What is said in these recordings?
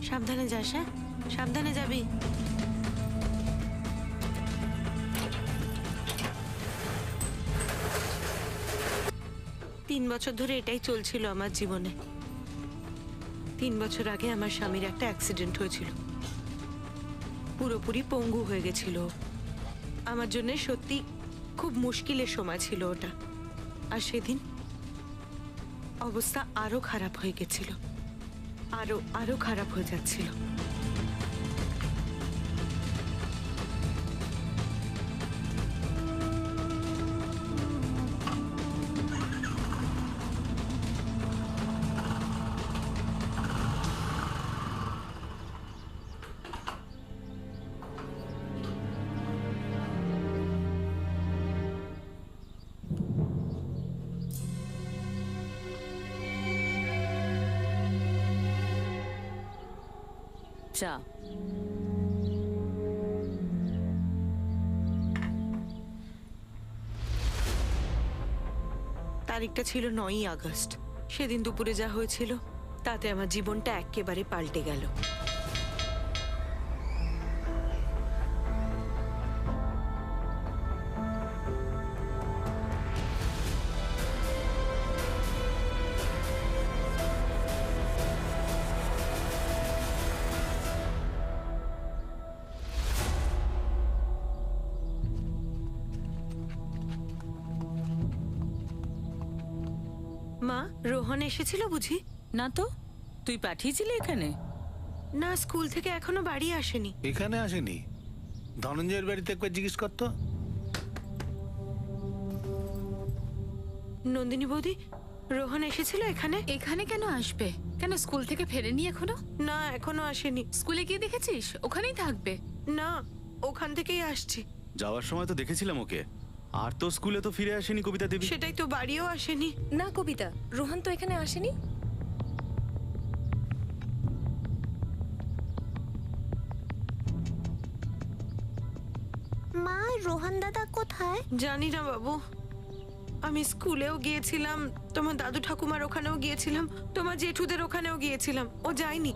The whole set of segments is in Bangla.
সাবধানে যাস, হ্যাঁ সাবধানে যাবি। তিন বছর ধরে এটাই চলছিল আমার জীবনে। 3 বছর আগে আমার স্বামীর একটা অ্যাক্সিডেন্ট হয়েছিল, পুরোপুরি পঙ্গু হয়ে গেছিল। আমার জন্য সত্যি খুব মুশকিলের সময় ছিল ওটা। আর সেদিন অবস্থা আরো খারাপ হয়ে গেছিল, আরো খারাপ হয়ে যাচ্ছিল। চা। তারিখটা ছিল 9ই আগস্ট। সেদিন দুপুরে যা হয়েছিল তাতে আমার জীবনটা একেবারে পাল্টে গেল। মা, রোহন এসেছিল বুঝি? না তো, তুই পাঠিয়েছিলি এখানে? না, স্কুল থেকে এখনো বাড়ি আসেনি। এখানে আসেনি? ধনঞ্জয়ের বাড়িতে একবার জিজ্ঞেস করতো। নন্দিনী বৌদি, রোহন এসেছিল এখানে? এখানে কেন আসবে? কেন স্কুল থেকে ফেরেনি এখনো? না, এখনো আসেনি। স্কুলে গিয়ে দেখেছিস? ওখানেই থাকবে। না, ওখান থেকেই আসছে। যাওয়ার সময় তো দেখেছিলাম ওকে, আর তো স্কুলে তো ফিরে আসেনি কবিতা দেবী। সেটাই তো, বাড়িও আসেনি। না কবিতা, রোহন তো এখানে আসেনি। মা, রোহন দাদা কোথায়? জানি না বাবু। আমি স্কুলেও গিয়েছিলাম, তোমার দাদু ঠাকুমার ওখানেও গিয়েছিলাম, তোমার জেঠুদের ওখানেও গিয়েছিলাম, ও যায়নি।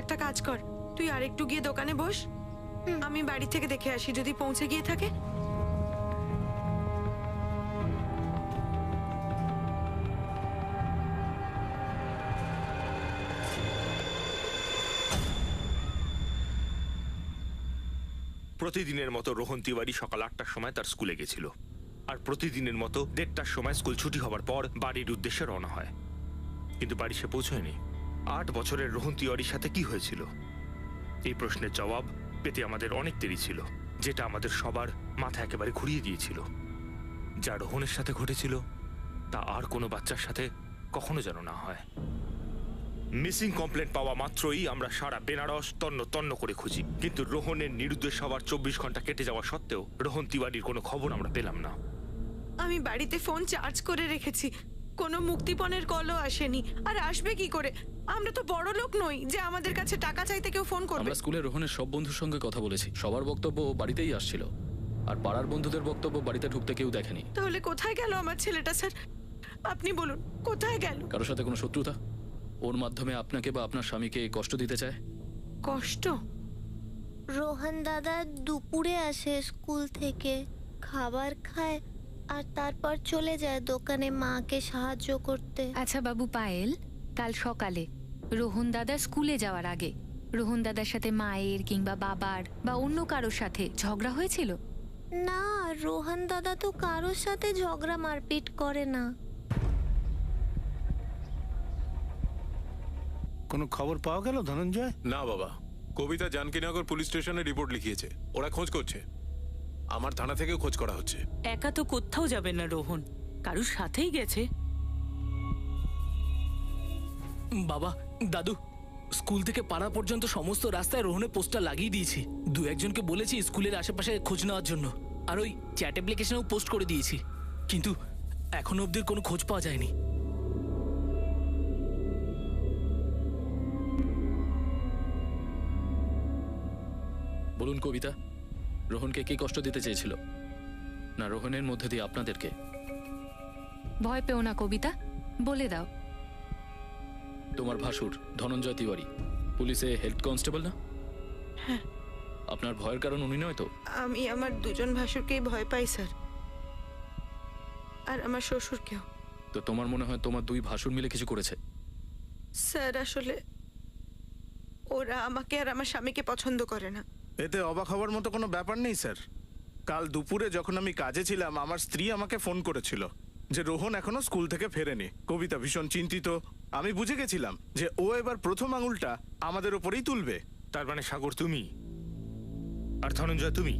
একটা কাজ কর, তুই আরেকটু গিয়ে দোকানে বস, আমি বাড়ি থেকে দেখে আসি যদি পৌঁছে গিয়ে থাকে। প্রতিদিনের মতো রোহন তিওয়ারি সকাল 8টার সময় তার স্কুলে গেছিল, আর প্রতিদিনের মতো 1:30টার সময় স্কুল ছুটি হবার পর বাড়ির উদ্দেশ্যে রওনা হয়। কিন্তু বাড়ি সে পৌঁছয়নি। 8 বছরের রোহন তিওয়ারির সাথে কি হয়েছিল? এই প্রশ্নের জবাব পেতে আমাদের অনেক দেরি ছিল, যেটা আমাদের সবার মাথা একেবারে ঘুরিয়ে দিয়েছিল। যা রোহনের সাথে ঘটেছিল তা আর কোনো বাচ্চার সাথে কখনো যেন না হয়। মিসিং কমপ্লেন পাওয়া মাত্রই আমরা সারা বেনারস তন্ন তন্ন করে খুঁজি, কিন্তু রোহনের নিরুদ্দেশ হওয়ার 24 ঘন্টা কেটে যাওয়া সত্ত্বেও রোহন তিওয়ারির কোনো খবর আমরা পেলাম না। আমি বাড়িতে ফোন চার্জ করে রেখেছি, কোনো মুক্তিপণের কলও আসেনি। আর আসবে কি করে? আমরা তো বড় লোক নই যে আমাদের কাছে টাকা চাইতে কেউ ফোন করবে। আমরা স্কুলে রোহনের সব বন্ধুর সঙ্গে কথা বলেছি, সবার বক্তব্য ও বাড়িতেই আসছিল, আর পাড়ার বন্ধুদের বক্তব্য বাড়িতে ঢুকতে কেউ দেখেনি। তাহলে কোথায় গেল আমার ছেলেটা স্যার? আপনি বলুন, কোথায় গেল? কারোর সাথে কোনো শত্রুতা? ওর মাধ্যমে আপনাকে বা আপনার স্বামীকে কষ্ট দিতে চায়? কষ্ট? রোহন দাদা দুপুরে আসে স্কুল থেকে, খাবার খায় আর তারপর চলে যায় দোকানে মাকে সাহায্য করতে। আচ্ছা বাবু পায়েল, কাল সকালে রোহন দাদা স্কুলে যাওয়ার আগে রোহন দাদার সাথে মায়ের কিংবা বাবার বা অন্য কারোর সাথে ঝগড়া হয়েছিল? না, রোহন দাদা তো কারোর সাথে ঝগড়া মারপিট করে না। কোনো খবর পাওয়া গেল ধনঞ্জয়? না বাবা, কবিতা জানকীনগর পুলিশ স্টেশনে রিপোর্ট লিখিয়েছে, ওরা খোঁজ করছে। আমার থানা থেকেও খোঁজ করা হচ্ছে। একা তো কোথাও যাবে না রোহন, কারুর সাথেই গেছে। বাবা, দাদু, স্কুল থেকে পাড়া পর্যন্ত সমস্ত রাস্তায় রোহনের পোস্টার লাগিয়ে দিয়েছি। 2-1জনকে বলেছি স্কুলের আশেপাশে খোঁজ নেওয়ার জন্য, আর ওই চ্যাট অ্যাপ্লিকেশনেও পোস্ট করে দিয়েছি, কিন্তু এখনো অবধি কোনো খোঁজ পাওয়া যায়নি। বলুন কবিতা, রোহনকে কে কষ্ট দিতে চেয়েছিল? না রোহনের মধ্যে দিয়ে আপনাদেরকে? ভয় পেও না কবিতা, বলে দাও। তোমার ভাসুর ধনঞ্জয় তিওয়ারি পুলিশে হেড কনস্টেবল না? হ্যাঁ। আপনার ভয়ের কারণ উনি নয় তো? আমি আমার দুজন ভাসুরকেই ভয় পাই স্যার, আর আমার শ্বশুরকেও। তো তোমার মনে হয় তোমার দুই ভাসুর মিলে কিছু করেছে? স্যার আসলে ওরা আমাকে আর আমার স্বামীকে পছন্দ করে না। এতে অবাক হওয়ার মতো কোনো ব্যাপার নেই স্যার। কাল দুপুরে যখন আমি কাজে ছিলাম, আমার স্ত্রী আমাকে ফোন করেছিল যে রোহন এখনো স্কুল থেকে ফেরেনি। কবিতা ভীষণ চিন্তিত। আমি বুঝে গেছিলাম যে ও এবার প্রথম আঙুলটা আমাদের ওপরেই তুলবে। তার মানে সাগর তুমি আর ধনঞ্জয় তুমি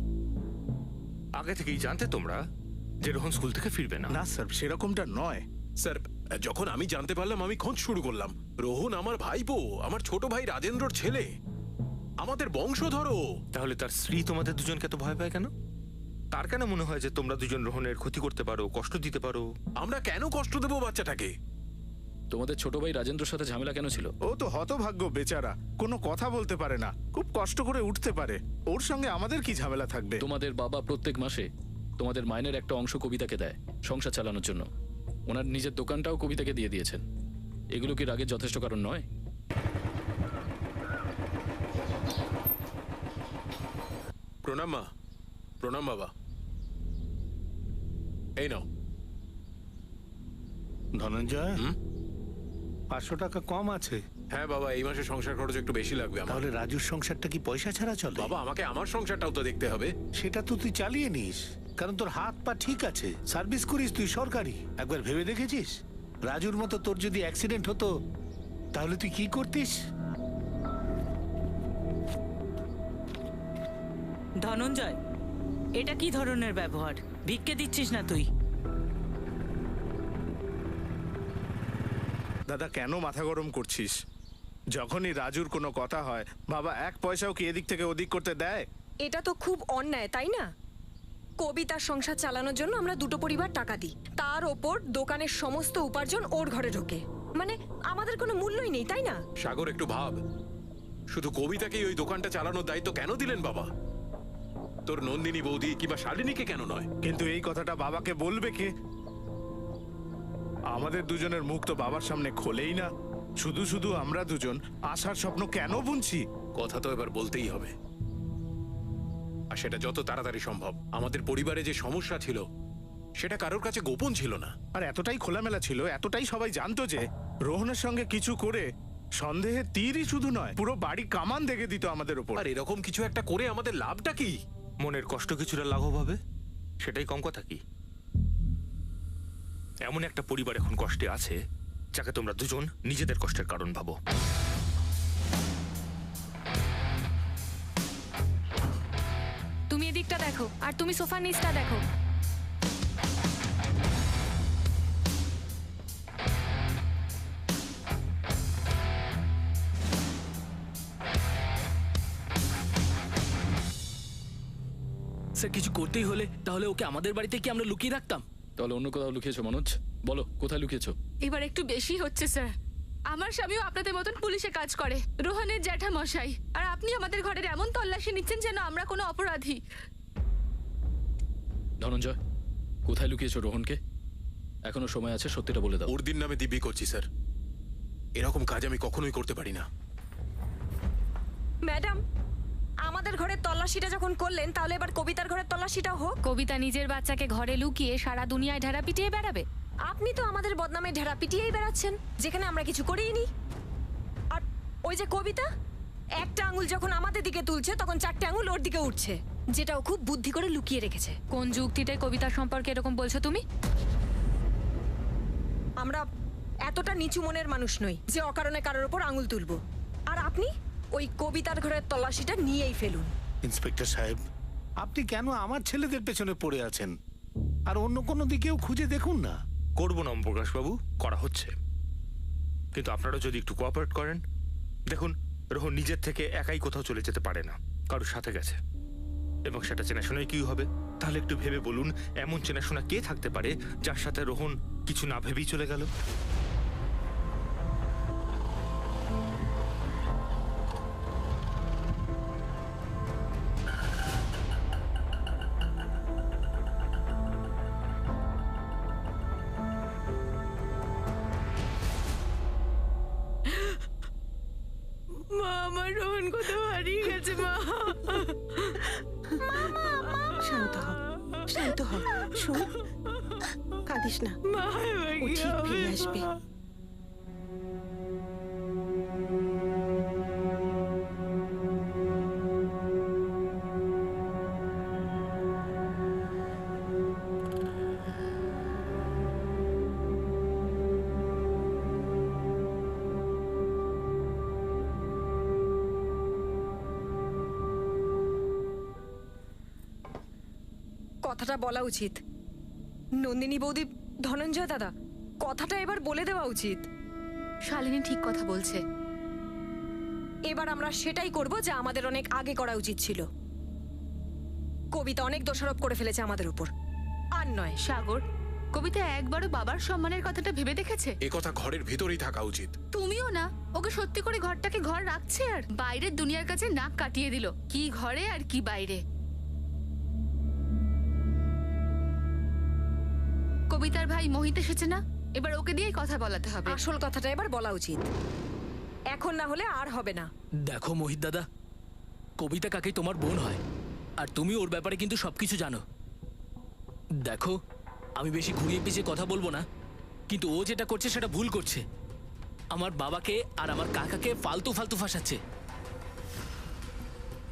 আগে থেকেই জানতে তোমরা যে রোহন স্কুল থেকে ফিরবে না? না স্যার, সেরকমটা নয়। স্যার, যখন আমি জানতে পারলাম আমি খোঁজ শুরু করলাম। রোহন আমার ভাইপো, আমার ছোট ভাই রাজেন্দ্রর ছেলে, আমাদের বংশধর ও। তাহলে তার স্ত্রী তোমাদের দুজনকে তো ভয় পায় কেন? তার কেন মনে হয় যে তোমরা দুজন রোহনের ক্ষতি করতে পারো, কষ্ট দিতে পারো? আমরা কেন কষ্ট দেবো বাচ্চাটাকে? তোমাদের ছোট ভাই রাজেন্দ্রর সাথে ঝামেলা কেন ছিল? ও তো হতভাগ্য বেচারা, কোনো কথা বলতে পারে না, খুব কষ্ট করে উঠতে পারে। ওর সঙ্গে আমাদের কি ঝামেলা থাকবে? তোমাদের বাবা প্রত্যেক মাসে তোমাদের মাইনের একটা অংশ কবিতাকে দেয় সংসার চালানোর জন্য। ওনার নিজের দোকানটাও কবিতাকে দিয়ে দিয়েছেন। এগুলো কি রাগের যথেষ্ট কারণ নয়? প্রণাম মা। প্রণাম বাবা। এই নাও। ধনঞ্জয়, 500 টাকা কম আছে। হ্যাঁ বাবা, এই মাসে সংসার খরচ একটু বেশি লাগবে আমার। তাহলে রাজুর সংসারটা কি পয়সা ছাড়া চলে? বাবা, আমাকে আমার সংসারটাও তো দেখতে হবে। সেটা তো তুই চালিয়ে নিস, কারণ তোর হাত পা ঠিক আছে, সার্ভিস করিস তুই সরকারি। একবার ভেবে দেখেছিস রাজুর মতো তোর যদি অ্যাক্সিডেন্ট হতো তাহলে তুই কি করতিস? ধনঞ্জয়, এটা কি ধরনের ব্যবহার? ভিক্ষে দিচ্ছিস না তুই? দাদা, কেন মাথা গরম করছিস? যখনই রাজুর কোনো কথা হয়, বাবা এক পয়সাও কি এদিক থেকে ওদিক করতে দেয়? এটা তো খুব অন্যায়, তাই না? কবিতার সংসার চালানোর জন্য আমরা দুটো পরিবার টাকা দিই, তার ওপর দোকানের সমস্ত উপার্জন ওর ঘরে ঢোকে। মানে আমাদের কোনো মূল্যই নেই, তাই না? সাগর, একটু ভাব। শুধু কবিতাকেই ওই দোকানটা চালানোর দায়িত্ব কেন দিলেন বাবা? তোর নন্দিনী বৌদি কিংবা শালিনীকে কেন নয়? কিন্তু এই কথাটা বাবাকে বলবে কে? আমাদের দুজনের মুখ তো বাবার সামনে খোলেই না। শুধু শুধু আমরা দুজন আশার স্বপ্ন কেন বুনছি? কথা তো এবার বলতেই হবে, আর সেটা যত তাড়াতাড়ি সম্ভব। আমাদের পরিবারে যে সমস্যা ছিল সেটা কারোর কাছে গোপন ছিল না। আর এতটাই খোলামেলা ছিল, এতটাই সবাই জানতো যে রোহনের সঙ্গে কিছু করে সন্দেহের তীরই শুধু নয়, পুরো বাড়ি কামান দেখে দিত আমাদের উপর। আর এরকম কিছু একটা করে আমাদের লাভটা কি? মনের কষ্ট কিছুটা লাঘব হবে, সেটাই কম কথা কি? এমন একটা পরিবার এখন কষ্টে আছে যাকে তোমরা দুজন নিজেদের কষ্টের কারণ ভাবো। তুমি এদিকটা দেখো, আর তুমি সোফার নিচটা দেখো। স্যার, কিছু করতেই হলে তাহলে ওকে আমাদের বাড়িতে কি আমরা লুকিয়ে রাখতাম? তাহলে অন্য কোথাও লুকিয়েছো মনোজ? বলো, কোথায় লুকিয়েছো? এবার একটু বেশি হচ্ছে স্যার। আমার স্বামীও আপনাদের মতন পুলিশে কাজ করে, রোহনের জ্যাঠা মশাই, আর আপনি আমাদের ঘরের এমন তল্লাশি নিচ্ছেন যেন আমরা কোনো অপরাধী। ধনঞ্জয়, কোথায় লুকিয়েছো রোহনকে? এখনো সময় আছে, সত্যিটা বলে দাও। ওর দিন নামে দিব্যি করছি স্যার, এরকম কাজ আমি কখনোই করতে পারি না। ম্যাডাম, আমাদের ঘরের তল্লাশিটা যখন করলেন, তাহলে এবার কবিতার ঘরের তল্লাশিটাও হোক। কবিতা নিজের বাচ্চাকে ঘরে লুকিয়ে সারা দুনিয়ায় ঢেরা পিটিয়ে বেড়াবে? আপনি তো আমাদের বদনামে ঢেরা পিটিয়েই বেড়াচ্ছেন, যেখানে আমরা কিছু করিনি। আর ওই যে কবিতা, একটা আঙুল যখন আমাদের দিকে তুলছে তখন 4টে আঙুল ওর দিকে উঠছে, যেটাও খুব বুদ্ধি করে লুকিয়ে রেখেছে। কোন যুক্তিতে কবিতার সম্পর্কে এরকম বলছো তুমি? আমরা এতটা নিচু মনের মানুষ নই যে অকারণে কারোর ওপর আঙুল তুলবো। আর আপনি ওই কবিতার ঘরের তল্লাশিটা নিয়েই ফেলুন। ইন্সপেক্টর সাহেব, আপনি কেন আমার ছেলেদের পেছনে পড়ে আছেন? আর অন্য কোনো দিকেও খুঁজে দেখুন না। করবো না প্রকাশ বাবু, করা হচ্ছে, কিন্তু আপনারা যদি একটু কোঅপারেট করেন। দেখুন, রোহন নিজের থেকে একাই কোথাও চলে যেতে পারে না, কারোর সাথে গেছে, এবং সেটা চেনাশোনায় কি হবে? তাহলে একটু ভেবে বলুন, এমন চেনাশোনা কে থাকতে পারে যার সাথে রোহন কিছু না ভেবেই চলে গেল? মা কাঁদিস না, ও ঠিক ফিরে আসবে। কথাটা বলা উচিত। নন্দিনী বৌদি, ধনঞ্জয় দাদা, কথাটা এবার বলে দেওয়া উচিত। শালিনী ঠিক কথা বলছে। এবার আমরা সেটাই করব যা আমাদের অনেক আগে করা উচিত ছিল। কবিতা অনেক দোষারোপ করে ফেলেছে আমাদের উপর, আর নয়। সাগর, কবিতা একবারও বাবার সম্মানের কথাটা ভেবে দেখেছে? এ কথা ঘরের ভিতরেই থাকা উচিত। তুমিও না, ওকে সত্যি করে ঘরটাকে ঘর রাখছে আর বাইরের দুনিয়ার কাছে নাক কাটিয়ে দিল, কি ঘরে আর কি বাইরে। কবিতার ভাই মোহিত এসেছে না, এবার ওকে দিয়েই কথা বলাতে হবে। আসল কথাটা এবার বলা উচিত, এখন না হলে আর হবে না। দেখো মোহিত দাদা, কবিতা কাকে তোমার বোন হয়, আর তুমি ওর ব্যাপারে কিন্তু সবকিছু জানো। দেখো, আমি বেশি ঘুরিয়ে পিছিয়ে কথা বলবো না, কিন্তু ও যেটা করছে সেটা ভুল করছে। আমার বাবাকে আর আমার কাকাকে ফালতু ফালতু ফাঁসাচ্ছে।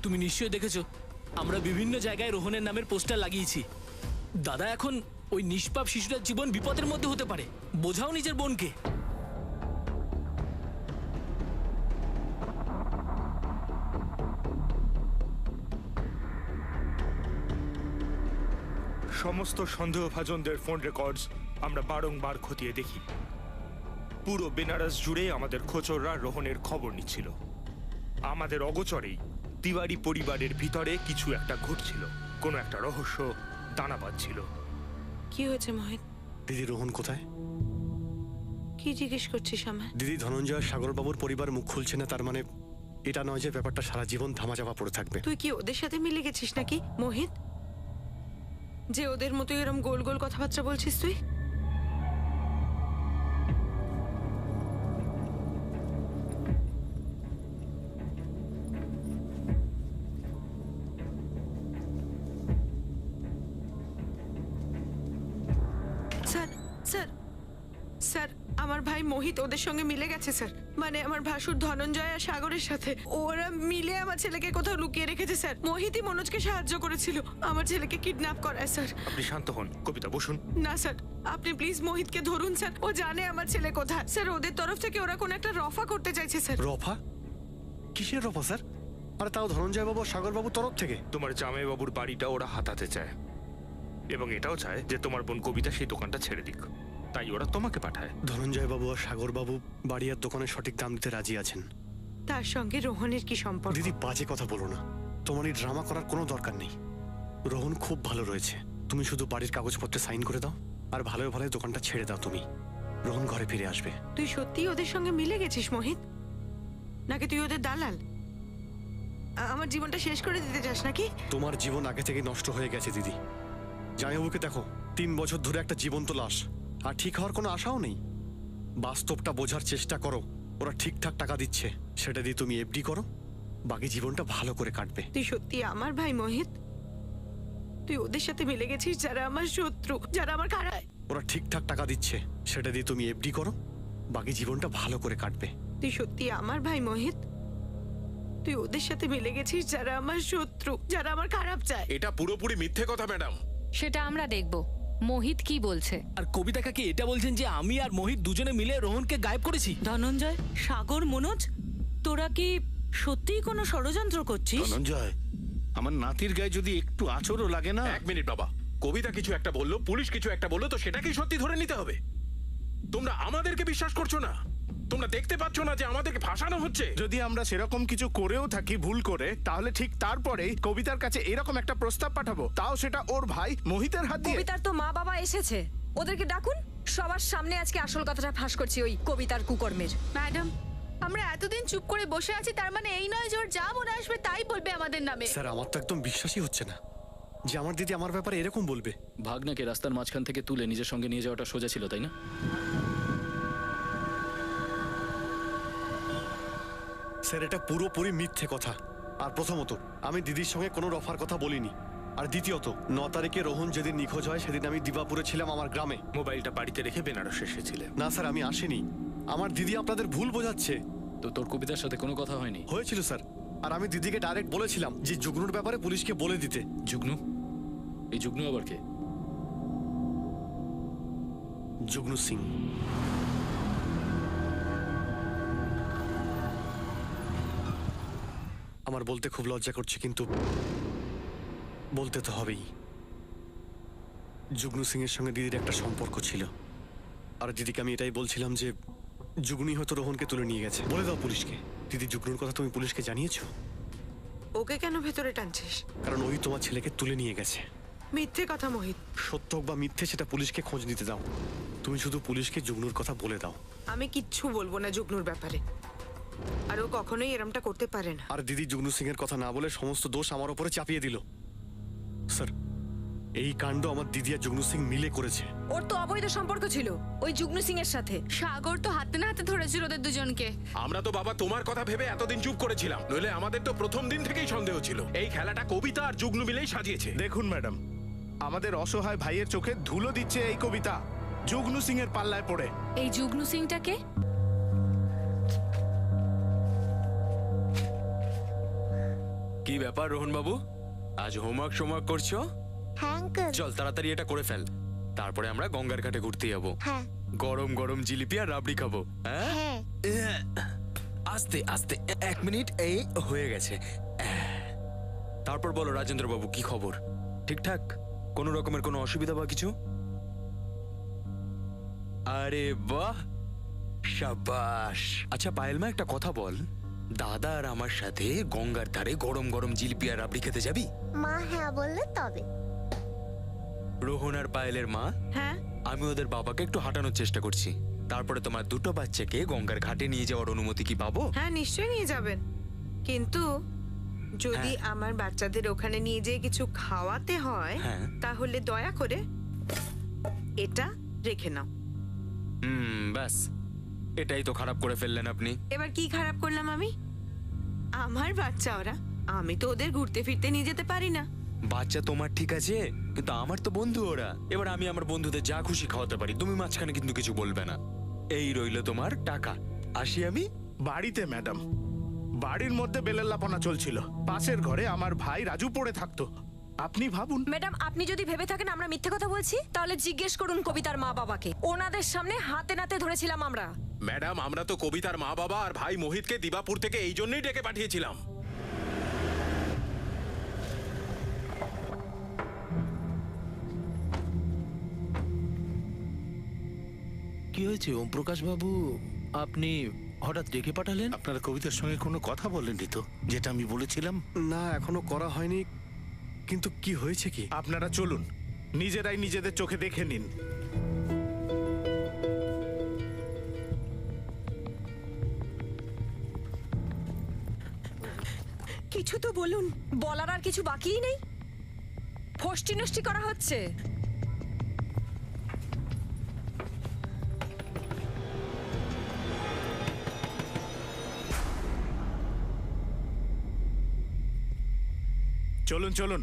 তুমি নিশ্চয়ই দেখেছো, আমরা বিভিন্ন জায়গায় রোহনের নামের পোস্টার লাগিয়েছি। দাদা, এখন ওই নিষ্পাপ শিশুটার জীবন বিপদের মধ্যে হতে পারে, বোঝাও নিজের বোনকে। সমস্ত সন্দেহভাজনদের ফোন রেকর্ডস আমরা বারংবার খতিয়ে দেখি। পুরো বেনারস জুড়ে আমাদের খোঁচররা রোহনের খবর নিচ্ছিল। আমাদের অগোচরেই তিওয়ারি পরিবারের ভিতরে কিছু একটা ঘটছিল, কোনো একটা রহস্য দানা বাঁধছিল। কি হয়েছে মোহিত? দিদি, রোহন কোথায়? কি জিজ্ঞেস করছিস আমায়? দিদি, ধনঞ্জয় সাগরবাবুর পরিবার মুখ খুলছে না, তার মানে এটা নয় যে ব্যাপারটা সারা জীবন ধামাচাপা পড়ে থাকবে। তুই কি ওদের সাথে মিলে গেছিস নাকি মোহিত, যে ওদের মতো এরম গোল গোল কথাবার্তা বলছিস তুই? স্যার স্যার স্যার, আমার ভাই মোহিত ওদের সঙ্গে মিলে গেছে স্যার। মানে আমার ভাসুর ধনঞ্জয় আর সাগরের সাথে ওরা মিলে আমার ছেলেকে কোথাও লুকিয়ে রেখেছে স্যার। মোহিতই মনোজকে সাহায্য করেছিল আমার ছেলেকে কিডন্যাপ করায় স্যার। আপনি শান্ত হন, কবিতা বসুন। না স্যার, আপনি প্লিজ মোহিতকে ধরুন স্যার, ও জানে আমার ছেলে কোথায়। স্যার, ওদের তরফ থেকে ওরা কোন একটা রফা করতে চাইছে স্যার। রফা? কিসের রফা স্যার? আরে তাও ধনঞ্জয় বাবু সাগর বাবুর তরফ থেকে? তোমার জামাইবাবুর বাড়িটা ওরা হাতাতে চায়, এবং এটাও চায় যে তোমার বোন কবিতা সেই দোকানটা ছেড়ে দিক, তাই ওরা তোমাকে পাঠায়। ধনঞ্জয় বাবু আর সাগর বাবু বাড়ি আর দোকানের সঠিক দাম দিতে রাজি আছেন। তার সঙ্গে রোহনের কি সম্পর্ক? দিদি, বাজে কথা বলো না, তোমার এই ড্রামা করার কোনো দরকার নেই। রোহন খুব ভালো রয়েছে, তুমি শুধু বাড়ির কাগজপত্রে সাইন করে দাও আর ভালো ভালো দোকানটা ছেড়ে দাও তুমি। রোহন ঘরে ফিরে আসবে। তুই সত্যিই ওদের সঙ্গে মিলে গেছিস মোহিত, নাকি তুই ওদের দালাল? আমার জীবনটা শেষ করে দিতে চাস নাকি? তোমার জীবন আগে থেকে নষ্ট হয়ে গেছে দিদি। জামাইবাবুকে দেখো, 3 বছর ধরে একটা জীবন্ত লাশ, আর ঠিক হওয়ার কোনো আশাও নেই। বাস্তবটা বোঝার চেষ্টা করো, ওরা ঠিকঠাক টাকা দিচ্ছে, সেটা দিয়ে তুমি এফডি করো, বাকি জীবনটা ভালো করে কাটবে। তুই সত্যি আমার ভাই মোহিত? তুই ওদের সাথে মিলে গেছিস যারা আমার শত্রু, যারা আমার খারাপ? ওরা ঠিকঠাক টাকা দিচ্ছে, সেটা দিয়ে তুমি এফডি করো, বাকি জীবনটা ভালো করে কাটবে। তুই সত্যি আমার ভাই মোহিত? তুই ওদের সাথে মিলে গেছিস যারা আমার শত্রু, যারা আমার খারাপ চায়? এটা পুরোপুরি মিথ্যে কথা ম্যাডাম। সেটা আমরা দেখব মোহিত কি বলছে। আর কবিতা কাকে এটা বলছেন যে আমি আর মোহিত দুজনে মিলে রোহনকে গায়েব করেছি? ধনঞ্জয়, সাগর, মনোজ, তোরা কি সত্যিই কোনো ষড়যন্ত্র করছিস? ধনঞ্জয়, আমার নাতির গায়ে যদি একটু আঁচড়ও লাগে না। 1 মিনিট বাবা, কবিতা কিছু একটা বললো, পুলিশ কিছু একটা বললো, তো সেটাকেই সত্যি ধরে নিতে হবে? তোমরা আমাদেরকে বিশ্বাস করছো না? তোমরা দেখতে পাচ্ছ না যে আমাদেরকে ফাঁসানো হচ্ছে? যদি আমরা সেরকম কিছু করেও থাকি ভুল করে, তাহলে ঠিক তারপরেই কবিতার কাছে এরকম একটা প্রস্তাব পাঠাবো, তাও সেটা ওর ভাই মোহিতের হাত দিয়ে। কবিতার তো মা বাবা এসেছে, ওদেরকে ডাকুন। সবার সামনে আজকে আসল কথাটা ফাঁস করছি ওই কবিতার কুকর্মের। ম্যাডাম, আমরা এতদিন চুপ করে বসে আছি, তার মানে এই নয় যে ওর যা মনে আসবে তাই বলবে আমাদের নামে। স্যার, আমার তো একদম বিশ্বাসই হচ্ছে না যে আমার দিদি আমার ব্যাপারে এরকম বলবে। ভাগনাকে রাস্তার মাঝখান থেকে তুলে নিজের সঙ্গে নিয়ে যাওয়াটা সোজা ছিল, তাই না? স্যার, এটা পুরোপুরি মিথ্যে কথা। আর প্রথমত, আমি দিদির সঙ্গে কোনো রফার কথা বলিনি। আর দ্বিতীয়ত 9 তারিখে রোহন যেদিন নিখোঁজ হয় সেদিন আমি দিবাপুরে ছিলাম আমার গ্রামে। মোবাইলটা বাড়িতে রেখে বেনারসে এসেছিলে। না স্যার, আমি আসিনি। আমার দিদি আপনাদের ভুল বোঝাচ্ছে। তো তোর কবিতার সাথে কোনো কথা হয়নি? হয়েছিল স্যার, আর আমি দিদিকে ডাইরেক্ট বলেছিলাম যে জুগনুর ব্যাপারে পুলিশকে বলে দিতে। যুগ্নু? এই যুগ্নু আবার কে? জুগনু সিং। আমার বলতে খুব লজ্জা করছে, কিন্তু বলতে তো হবেই। জুগনু সিং এর সঙ্গে দিদির একটা সম্পর্ক ছিল, আর দিদিকে আমি এটাই বলছিলাম যে জুগনুই হয়তো রোহনকে তুলে নিয়ে গেছে। বলে দাও পুলিশকে। দিদি, জুগনুর কথা তুমি পুলিশকে জানিয়েছো? ওকে কেন ভেতরে টানছিস? কারণ ওই তোমার ছেলেকে তুলে নিয়ে গেছে। মিথ্যে কথা মোহিত। সত্য হোক বা মিথ্যে সেটা পুলিশকে খোঁজ নিতে দাও। তুমি শুধু পুলিশকে জুগনুর কথা বলে দাও। আমি কিচ্ছু বলবো না জুগনুর ব্যাপারে, আর ও কখনোই এরমটা করতে পারে না। আর দিদি জুগনু সিং এর কথা না বলে সমস্ত দোষ আমার উপরে চাপিয়ে দিল। স্যার, এই কাণ্ড আমার দিদি আর জুগনু সিং মিলে করেছে। ওর তো অবৈধ সম্পর্ক ছিল ওই জুগনু সিং এর সাথে। সাগর তো হাতে না হাতে ধরেছিল ওদের দুজনকে। আমরা তো বাবা তোমার কথা ভেবে এতদিন চুপ করেছিলাম, নইলে আমাদের তো প্রথম দিন থেকেই সন্দেহ ছিল এই খেলাটা কবিতা আর জুগনু মিলেই সাজিয়েছে। দেখুন ম্যাডাম, আমাদের অসহায় ভাইয়ের চোখে ধুলো দিচ্ছে এই কবিতা জুগনু সিং এর পাল্লায় পড়ে। এই যুগ্নু সিংটাকে? কি ব্যাপার রোহন বাবু, আজ হোমওয়ার্ক করছো? হ্যাঁ আঙ্কেল। চল তাড়াতাড়ি এটা করে ফেল, তারপরে আমরা গঙ্গার ঘাটে ঘুরতে যাবো। হ্যাঁ গরম গরম জিলিপি আর রাবড়ি খাবো। হ্যাঁ, হ্যাঁ। আস্তে আস্তে 1 মিনিট, এই হয়ে গেছে। তারপর বলো রাজেন্দ্র বাবু, কি খবর? ঠিকঠাক? কোনো রকমের কোনো অসুবিধা বা কিছু? আরে বাহ, শাবাশ। আচ্ছা পায়েল মা, একটা কথা বল, দাদা আর আমার সাথে গঙ্গার ধারে গরম গরম জিলিপি আর রাবড়ি খেতে যাবি? মা হ্যাঁ বললে তবে। রোহন আর পায়েলের মা, হ্যাঁ, আমি ওদের বাবাকে একটু হাঁটানোর চেষ্টা করছি, তারপরে তোমার দুটো বাচ্চাকে গঙ্গার ঘাটে নিয়ে যাওয়ার অনুমতি কি পাবো? হ্যাঁ নিশ্চয়ই নিয়ে যাবেন, কিন্তু যদি আমার বাচ্চাদের ওখানে নিয়ে যেয়ে কিছু খাওয়াতে হয় তাহলে দয়া করে এটা রেখে নাও। ব্যাস, এটাই তো খারাপ করে ফেললেন আপনি। এবার কি খারাপ করলাম আমি? আমার বাচ্চা ওরা, আমি তো ওদের ঘুরতে ফিরতে নিয়ে যেতে পারি না। বাচ্চা তোমার ঠিক আছে, কিন্তু আমার তো বন্ধু ওরা। এবার আমি আমার বন্ধুদের যা খুশি খাওয়াতে পারি, তুমি মাঝখানে কিন্তু কিছু বলবে না। এই রইল তোমার টাকা। আসি আমি। বাড়িতে ম্যাডাম, বাড়ির মধ্যে বেলেল্লাপনা চলছিল, পাশের ঘরে আমার ভাই রাজু পড়ে থাকতো। আপনি ভাবুন। ম্যাডাম, আপনি যদি ভেবে থাকেন আমরা মিথ্যে কথা বলছি, তাহলে জিজ্ঞেস করুন কবিতার মা বাবাকে। ওনাদের সামনে হাতে নাতে ধরেছিলাম আমরা। ম্যাডাম, আমরা তো কবিতার মা বাবা আর ভাই মোহিতকে দিবাপুর থেকে এই জন্যই ডেকে পাঠিয়েছিলাম। কি হয়েছে ওম প্রকাশ বাবু, আপনি হঠাৎ ডেকে পাঠালেন? আপনারা কবিতার সঙ্গে কোনো কথা বলেননি তো, যেটা আমি বলেছিলাম? না, এখনো করা হয়নি, কিন্তু কি হয়েছে কি? আপনারা চলুন, নিজেরাই নিজেদের চোখে দেখে নিন। কিছু তো বলুন। বলার আর কিছু বাকিই নেই, ফষ্টি নষ্টি করা হচ্ছে। চলুন চলুন,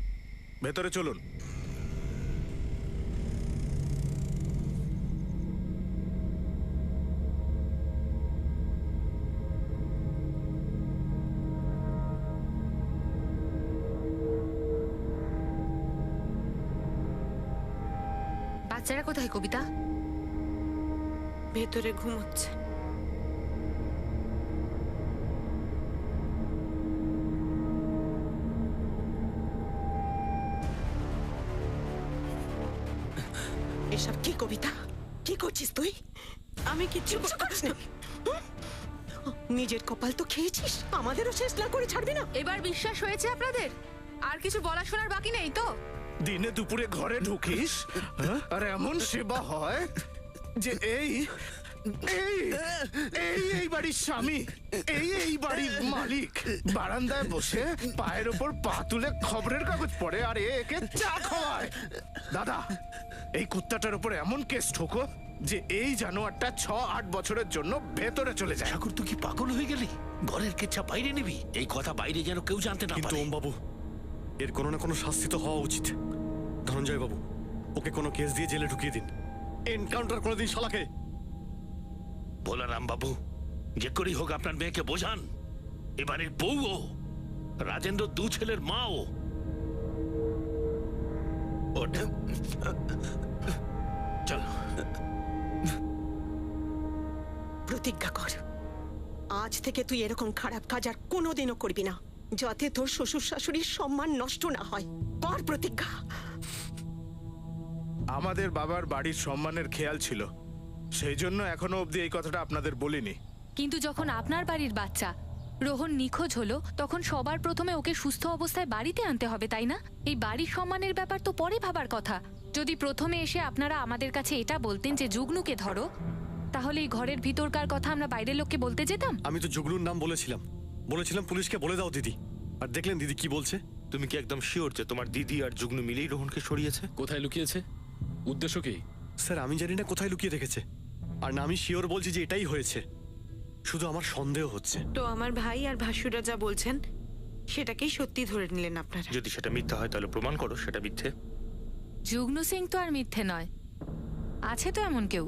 ভেতরে চলুন। বাচ্চারা কোথায় কবিতা? ভেতরে ঘুমোচ্ছে। এসব কি কবিতা? কি করছিস তুই? আমি কিচ্ছু করিস না। নিজের কপাল তো খেয়েছিস, আমাদেরও শেষ না করে ছাড়বি না। এবার বিশ্বাস হয়েছে আপনাদের? আর কিছু বলা শোনার বাকি নেই তো? দিনে দুপুরে ঘরে ঢুকিস আর এমন সেবা হয় যে এই এই এই এই বাড়ির স্বামী, এই এই বাড়ির মালিক বারান্দায় বসে পায়ের ওপর পা তুলে খবরের কাগজ পড়ে আর একে চা খাওয়ায়। দাদা, এই কুত্তাটার উপর এমন কেস ঠোকো যে এই জানোয়ারটা 6-8 বছরের জন্য ভেতরে চলে যায়। ঠাকুর, তুই কি পাগল হয়ে গেলি? ঘরের কেচ্ছা বাইরে নিবি? এই কথা বাইরে যেন কেউ জানতে না কিন্তু পারে। ওম বাবু, এর কোনো না কোনো শাস্তি তো হওয়া উচিত। ধনঞ্জয় বাবু, ওকে কোনো কেস দিয়ে জেলে ঢুকিয়ে দিন, এনকাউন্টার করে দিন শালাকে। ভোলারাম বাবু, যে করেই হোক আপনার মেয়েকে বোঝান, এবারের বউও, রাজেন্দ্র দু ছেলের মাও। চল। প্রতিজ্ঞা কর, আজ থেকে তুই এরকম খারাপ কাজ আর কোনোদিনও করবি না, যাতে তোর শ্বশুর শাশুড়ির সম্মান নষ্ট না হয়। কর প্রতিজ্ঞা। আমাদের বাবার বাড়ির সম্মানের খেয়াল ছিল, সেই জন্য এখনো অবধি এই কথাটা আপনাদের বলিনি। কিন্তু যখন আপনার বাড়ির বাচ্চা রোহন নিখোঁজ হলো, তখন সবার প্রথমে ওকে সুস্থ অবস্থায় বাড়িতে আনতে হবে, তাই না? এই বাড়ির সম্মানের ব্যাপার তো পরে ভাবার কথা। যদি প্রথমে এসে আপনারা আমাদের কাছে এটা বলতেন যে যুগ্নুকে ধরো, তাহলে এই ঘরের ভিতরকার কথা আমরা বাইরের লোককে বলতে যেতাম। আমি তো যুগনুর নাম বলেছিলাম পুলিশকে বলে দাও দিদি। আর দেখলেন দিদি কি বলছে? তুমি কি একদম শিওর যে তোমার দিদি আর যুগ্নু মিলেই রোহনকে সরিয়েছে? কোথায় লুকিয়েছে? উদ্দেশ্য কি? স্যার, আমি জানি না কোথায় লুকিয়ে রেখেছে, আর না আমি শিওর বলছি যে এটাই হয়েছে, শুধু আমার সন্দেহ হচ্ছে। তো আমার ভাই আর ভাসুরা যা বলছেন সেটাকেই সত্যি ধরে নিলেন আপনারা? যদি সেটা মিথ্যা হয় তাহলে প্রমাণ করো সেটা মিথ্যে। যুগ্নু সিং তো আর মিথ্যে নয়, আছে তো এমন কেউ।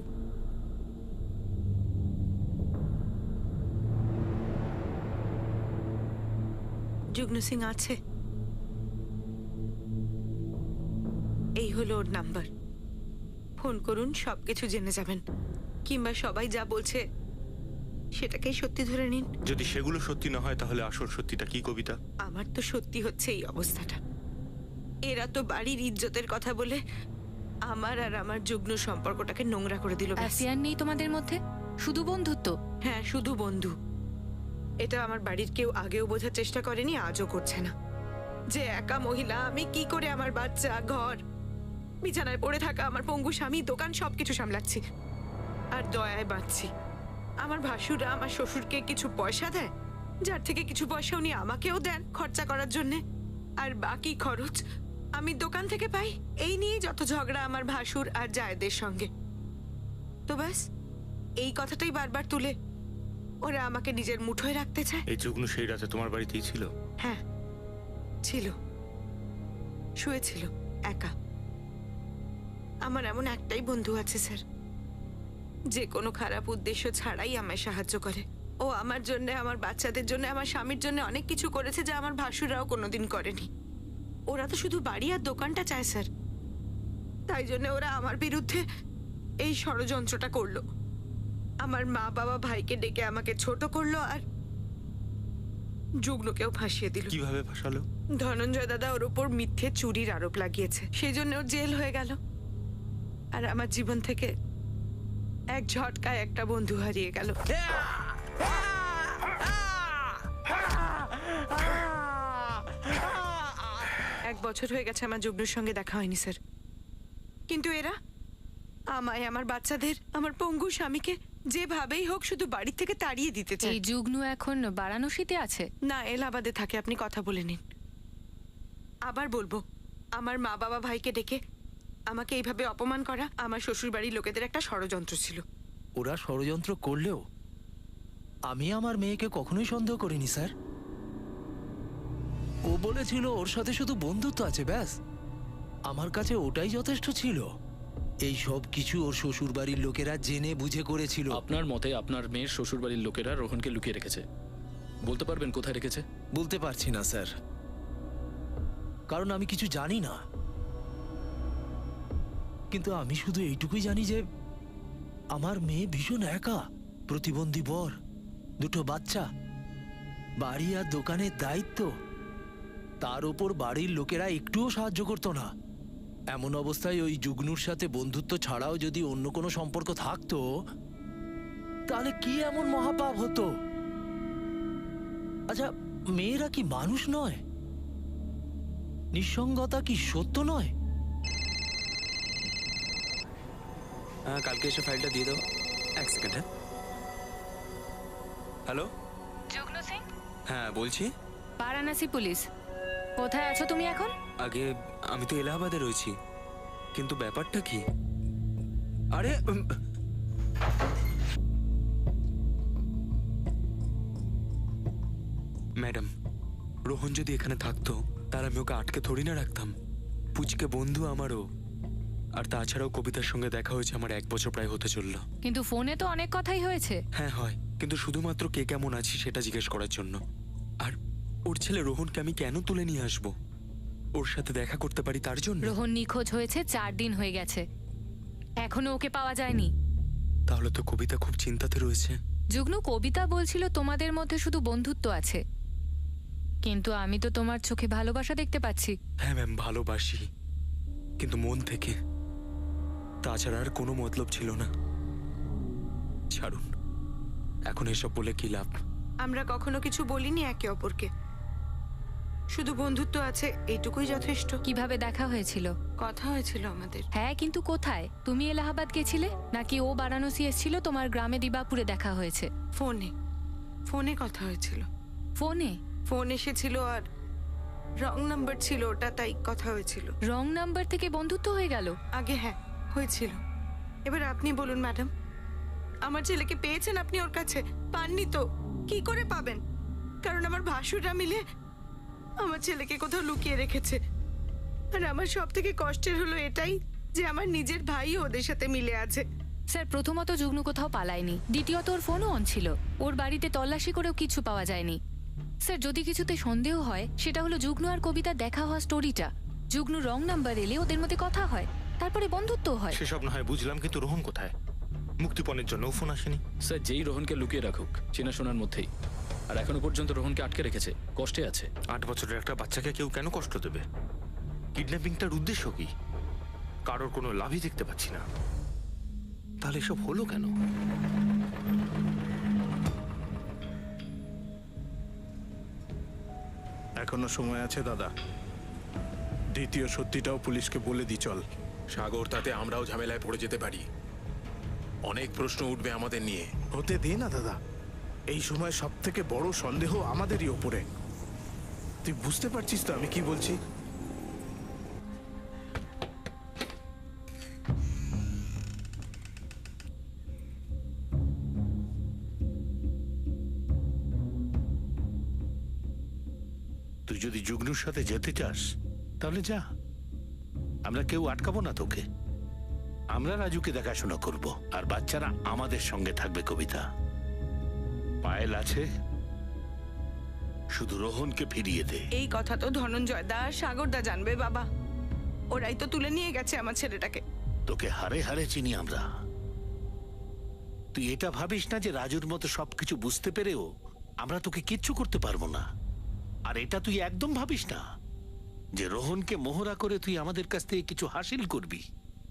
যুগ্নু সিং আছে, এই হলো ওর নাম্বার। ফোন করুন, সবকিছু জেনে যাবেন, কিংবা সবাই যা বলছে সেটাকেই সত্যি ধরে নিন। যদি সেগুলো সত্যি না হয় তাহলে আসল সত্যিটা কি কবিতা? আমার তো সত্যি হচ্ছে এই অবস্থাটা। এরা তো বাড়ির ইজ্জতের কথা বলে আমার আর আমার যুগ্ন সম্পর্কটাকে নোংরা করে দিল। অ্যাফেয়ার নেই তোমাদের মধ্যে, শুধু বন্ধুত্ব? হ্যাঁ, শুধু বন্ধু। এটা আমার বাড়ির কেউ আগেও বোঝার চেষ্টা করেনি, আজও করছে না, যে একা মহিলা আমি কি করে আমার বাচ্চা, ঘর, বিছানায় পড়ে থাকা আমার পঙ্গু স্বামী, দোকান সবকিছু সামলাচ্ছি আর দয়ায় বাঁচছি। আমার ভাসুরা আমার শ্বশুরকে কিছু পয়সা দেয়, যার থেকে কিছু পয়সা উনি আমাকেও দেন খরচা করার জন্যে, আর বাকি খরচ আমি দোকান থেকে পাই। এই নিয়ে যত ঝগড়া আমার ভাসুর আর জায়েদের সঙ্গে। তো ব্যাস এই কথাটাই বারবার তুলে ওরা আমাকে নিজের মুঠোয় রাখতে চায়। এই যুগ্নু সেই রাতে তোমার বাড়িতেই ছিল? হ্যাঁ ছিল, শুয়েছিল একা। আমার এমন একটাই বন্ধু আছে স্যার, যে কোনো খারাপ উদ্দেশ্য ছাড়াই আমায় সাহায্য করে। ও আমার জন্য, আমার বাচ্চাদের জন্য, আমার স্বামীর জন্য অনেক কিছু করেছে যা আমার ভাসুরাও কোনোদিন করেনি। ওরা তো শুধু বাড়ি আর দোকানটা চায় স্যার, তাই জন্য ওরা আমার বিরুদ্ধে এই ষড়যন্ত্রটা করলো। আমার মা বাবা ভাইকে ডেকে আমাকে ছোট করলো আর যুগ্নকেও ফাঁসিয়ে দিল। কিভাবে ফাঁসালো? ধনঞ্জয় দাদা ওর উপর মিথ্যে চুরির আরোপ লাগিয়েছে, সেই জন্য ওর জেল হয়ে গেল। আর আমার জীবন থেকে এক ঝটকায় একটা বন্ধু হারিয়ে গেল। এক বছর হয়ে গেছে আমার যুগ্নুর সঙ্গে দেখা হয়নি স্যার, কিন্তু এরা আমায়, আমার বাচ্চাদের, আমার পঙ্গু স্বামীকে যেভাবেই হোক শুধু বাড়ি থেকে তাড়িয়ে দিতে চায়। এই যুগ্নু এখন বারাণসীতে আছে? না, এলাহাবাদে থাকে। আপনি কথা বলে নিন। আবার বলবো, আমার মা বাবা ভাইকে ডেকে আমাকে এইভাবে অপমান করা আমার শ্বশুর বাড়ির লোকেদের একটা ষড়যন্ত্র ছিল। ওরা ষড়যন্ত্র করলেও আমি আমার মেয়েকে কখনোই সন্দেহ করিনি স্যার। ও বলেছিল ওর সাথে শুধু বন্ধুত্ব আছে, ব্যাস। আমার কাছে ওটাই যথেষ্ট ছিল। এই সব কিছু ওর শ্বশুর বাড়ির লোকেরা জেনে বুঝে করেছিল। আপনার মতে আপনার মেয়ের শ্বশুরবাড়ির লোকেরা রোহনকে লুকিয়ে রেখেছে, বলতে পারবেন কোথায় রেখেছে? বলতে পারছি না স্যার, কারণ আমি কিছু জানি না। কিন্তু আমি শুধু এইটুকুই জানি যে আমার মেয়ে ভীষণ একা, প্রতিবন্ধী বর, দুটো বাচ্চা, বাড়ি আর দোকানের দায়িত্ব, তার উপর বাড়ির লোকেরা একটুও সাহায্য করতো না। এমন অবস্থায় ওই যুগ্নুর সাথে বন্ধুত্ব ছাড়াও যদি অন্য কোনো সম্পর্ক থাকতো, তাহলে কি এমন মহাপাপ হতো? আচ্ছা, মেয়েরা কি মানুষ নয়? নিঃসঙ্গতা কি সত্য নয়? হ্যাঁ, কালকে এসে ফাইলটা দিয়ে দাও। এক সেকেন্ড। হ্যাঁ, হ্যালো যুগ্নু সিং? হ্যাঁ বলছি। বারাণসী পুলিশ। কোথায় আছো তুমি এখন? আগে আমি তো এলাহাবাদে রয়েছি, কিন্তু ব্যাপারটা কি? আরে ম্যাডাম, রোহন যদি এখানে থাকতো তাহলে আমি ওকে আটকে থরি না রাখতাম। পুচকে বন্ধু আমারও। আর তাছাড়াও কবিতার সঙ্গে দেখা হয়েছে আমার 1 বছর প্রায় হতে চললো। কিন্তু ফোনে তো অনেক কথাই হয়েছে। হ্যাঁ হয়, কিন্তু শুধুমাত্র কে কেমন আছি সেটা জিজ্ঞেস করার জন্য। আর ওর ছেলে রোহনকে আমি কেন তুলে নিয়ে আসবো? ওর সাথে দেখা করতে পারি তার জন্য। রোহন নিখোঁজ হয়েছে 4 দিন হয়ে গেছে, এখনো ওকে পাওয়া যায়নি। তাহলে তো কবিতা খুব চিন্তাতে রয়েছে। যুগ্নু, কবিতা বলছিল তোমাদের মধ্যে শুধু বন্ধুত্ব আছে, কিন্তু আমি তো তোমার চোখে ভালোবাসা দেখতে পাচ্ছি। হ্যাঁ ম্যাম, ভালোবাসি, কিন্তু মন থেকে। তাছাড়া আর কোনো মতলব ছিল না। ছাড়ুন, এখন এসব বলে কি লাভ? আমরা কখনো কিছু বলিনি একে অপরকে, শুধু বন্ধুত্ব আছে এইটুকুই যথেষ্ট। কিভাবে দেখা হয়েছিল? কথা হয়েছিল আমাদের। হ্যাঁ, কিন্তু কোথায়? তুমি এলাহাবাদ গেছিলে নাকি ও বারাণসী এসেছিল? তোমার গ্রামে দিবাপুরে দেখা হয়েছে? ফোনে, ফোনে কথা হয়েছিল। ফোনে? ফোন এসেছিল আর রং নাম্বার ছিল ওটা, তাই কথা হয়েছিল। রং নাম্বার থেকে বন্ধুত্ব হয়ে গেল? আগে হ্যাঁ হয়েছিল। এবার আপনি বলুন ম্যাডাম, আমার ছেলেকে পেয়েছেন আপনি ওর কাছে? পাননি তো কি করে পাবেন? কারণ আমার ভাসুররা মিলে আমার ছেলেকে কোথাও লুকিয়ে রেখেছে। আর আমার সব থেকে কষ্টের হলো এটাই যে আমার নিজের ভাইও ওদের সাথে মিলে আছে। স্যার, প্রথমত যুগ্নু কোথাও পালায়নি, দ্বিতীয়ত ওর ফোনও অন ছিল। ওর বাড়িতে তল্লাশি করেও কিছু পাওয়া যায়নি। স্যার, যদি কিছুতে সন্দেহ হয় সেটা হলো যুগ্নু আর কবিতা দেখা হওয়া স্টোরিটা। যুগ্নু রং নাম্বার এলে ওদের মধ্যে কথা হয়, তারপরে বন্ধুত্ব হয়। সেসব না হয় বুঝলাম, কিন্তু রোহন কোথায়? মুক্তিপণের জন্য ফোন আসেনি। স্যার, যেই রোহনকে লুকিয়ে রাখুক চেনাশোনার মধ্যেই, আর এখনো পর্যন্ত রোহনকে আটকে রেখেছে, কষ্টে আছে। 8 বছরের একটা বাচ্চাকে কেউ কেন কষ্ট দেবে? কিডন্যাপিংটার উদ্দেশ্য কি? কারোর কোনো লাভই দেখতে পাচ্ছি না। তাহলে এসব হলো কেন? এখনো সময় আছে দাদা, দ্বিতীয় সত্যিটাও পুলিশকে বলে দি চল। সাগর, তাতে আমরাও ঝামেলায় পড়ে যেতে পারি। অনেক প্রশ্ন উঠবে আমাদের নিয়ে। হতে দে না দাদা, এই সময় সব থেকে বড় সন্দেহ আমাদেরই ওপরে। তুই বুঝতে পারছিস তো আমি কি বলছি? তুই যদি যুগ্নুর সাথে যেতে চাস তাহলে যা, আমরা কেউ আটকাবো না তোকে। আমরা রাজুকে দেখাশোনা করব, আর বাচ্চারা আমাদের সঙ্গে থাকবে। কবিতা, পায়েল আছে, শুধু রোহনকে ফিরিয়ে দে। এই কথা তো ধনঞ্জয় দা আর সাগর দা জানবে বাবা, ওরাই তো তুলে নিয়ে গেছে আমার ছেলেটাকে। তোকে হারে হারে চিনি আমরা। তুই এটা ভাবিস না যে রাজুর মতো সবকিছু বুঝতে পেরেও আমরা তোকে কিচ্ছু করতে পারবো না। আর এটা তুই একদম ভাবিস না যে রোহনকে মোহরা করে তুই আমাদের কাছ থেকে কিছু হাসিল করবি।